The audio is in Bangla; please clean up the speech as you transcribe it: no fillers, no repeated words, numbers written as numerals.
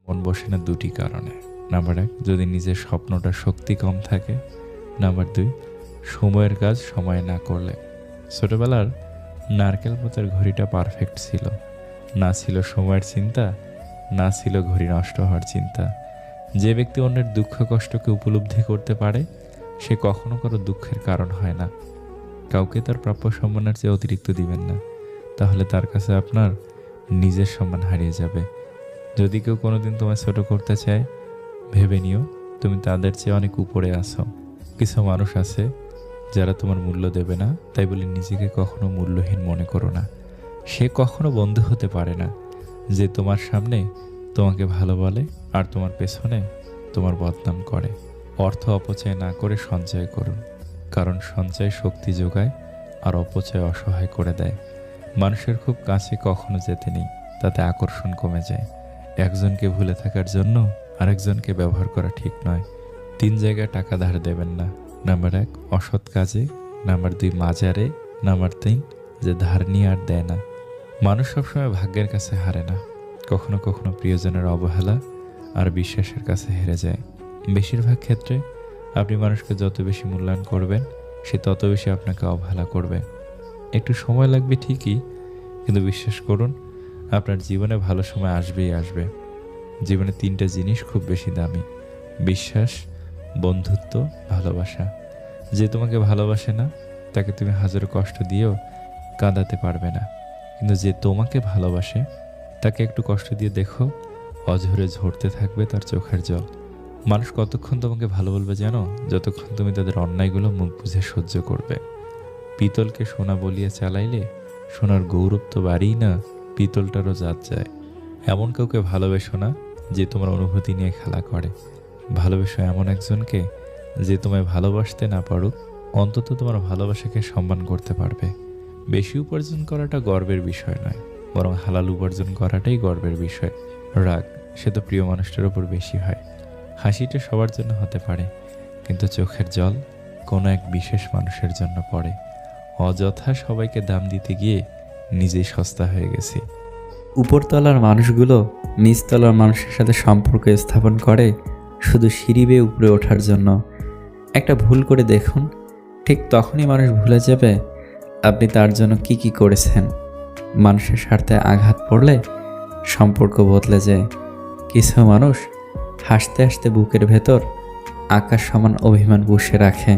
মন বসে না দুটি কারণে। নাম্বার 1, যদি নিজের স্বপ্নটা শক্তি কম থাকে। নাম্বার 2, সময়ের কাজ সময়ে না করলে। ছোটবেলার নারকেল পোতার ঘড়িটা পারফেক্ট ছিল, না ছিল সময়ের চিন্তা, না ছিল ঘড়ি নষ্ট হওয়ার চিন্তা। যে ব্যক্তি অন্যের দুঃখ কষ্টকে উপলব্ধি করতে পারে সে কখনো কারো দুঃখের কারণ হয় না। কাউকে তার প্রাপ্য সম্মানের চেয়ে অতিরিক্ত দিবেন না, তাহলে তার কাছে আপনার নিজের সম্মান হারিয়ে যাবে। যদি কেউ কোনোদিন তোমায় ছোট করতে চায়, ভেবে নিও তুমি তাদের চেয়ে অনেক উপরে আছো। কিছু মানুষ আছে যারা তোমার মূল্য দেবে না, তাই বলে নিজেকে কখনো মূল্যহীন মনে করো না। সে কখনো বন্ধু হতে পারে না যে তোমার সামনে তোমাকে ভালো বলে আর তোমার পেছনে তোমার বদনাম করে। অর্থ অপচয় না করে সঞ্চয় করুন, কারণ সঞ্চয় শক্তি যোগায় আর অপচয় অসহায় করে দেয়। মানুষের খুব কাছে কখনো যেতে নেই, তাতে আকর্ষণ কমে যায়। একজনকে ভুলে থাকার জন্য আরেকজনকে ব্যবহার করা ঠিক নয়। 3 জায়গায় টাকা ধার দেবেন না। নাম্বার 1, অসৎ কাজে। নাম্বার 2, মাজারে। নাম্বার 3, যে ধার নিয়ে আর দেয় না। মানুষ সবসময় ভাগ্যের কাছে হারে না, কখনো কখনো প্রিয়জনের অবহেলা আর বিশ্বাসের কাছে হেরে যায়। বেশিরভাগ ক্ষেত্রে আপনি মানুষকে যত বেশি মূল্যায়ন করবেন, সে তত বেশি আপনাকে অবহেলা করবে। একটু সময় লাগবে ঠিকই, কিন্তু বিশ্বাস করুন আপনার জীবনে ভালো সময় আসবেই আসবে। জীবনে 3টা জিনিস খুব বেশি দামি: বিশ্বাস, বন্ধুত্ব, ভালোবাসা। যে তোমাকে ভালোবাসে না তাকে তুমি হাজারো কষ্ট দিয়েও কাঁদাতে পারবে না, কিন্তু যে তোমাকে ভালোবাসে তাকে একটু কষ্ট দিয়ে দেখো, অঝরে ঝরতে থাকবে তার চোখের জল। মানুষ কতক্ষণ তোমাকে ভালো বলবে জানো? যতক্ষণ তুমি তাদের অন্যায়গুলো মুখ বুঝে সহ্য করবে। পিতলকে সোনা বলিয়ে চালাইলে সোনার গৌরব তো বাড়েই না, পিতলটারও জাত যায়। এমন কাউকে ভালোবেসো না যে তোমার অনুভূতি নিয়ে খেলা করে। ভালোবেসো এমন একজনকে যে তোমায় ভালোবাসতে না পারুক, অন্তত তোমার ভালোবাসাকে সম্মান করতে পারবে। বেশি উপার্জন করাটা গর্বের বিষয় নয়, বরং হালাল উপার্জন করাটাই গর্বের বিষয়। রাগ সে তো প্রিয় মানুষটার উপর বেশি হয়। হাসিটা সবার জন্য হতে পারে, কিন্তু চোখের জল কোনো এক বিশেষ মানুষের জন্য পড়ে। অযথা সবাইকে দাম দিতে গিয়ে নিজেই সস্তা হয়ে গেছি। উপরতলার মানুষগুলো নিচতলার মানুষের সাথে সম্পর্ক স্থাপন করে শুধু সিঁড়ি বেয়ে উপরে ওঠার জন্য। একটা ভুল করে দেখুন, ঠিক তখনই মানুষ ভুলে যাবে আপনি তার জন্য কি করেছেন। মানুষের স্বার্থে আঘাত পড়লে সম্পর্ক বদলে যায়। কিছু মানুষ হাসতে হাসতে বুকের ভেতর আকাশ সমান অভিমান পুষে রাখে।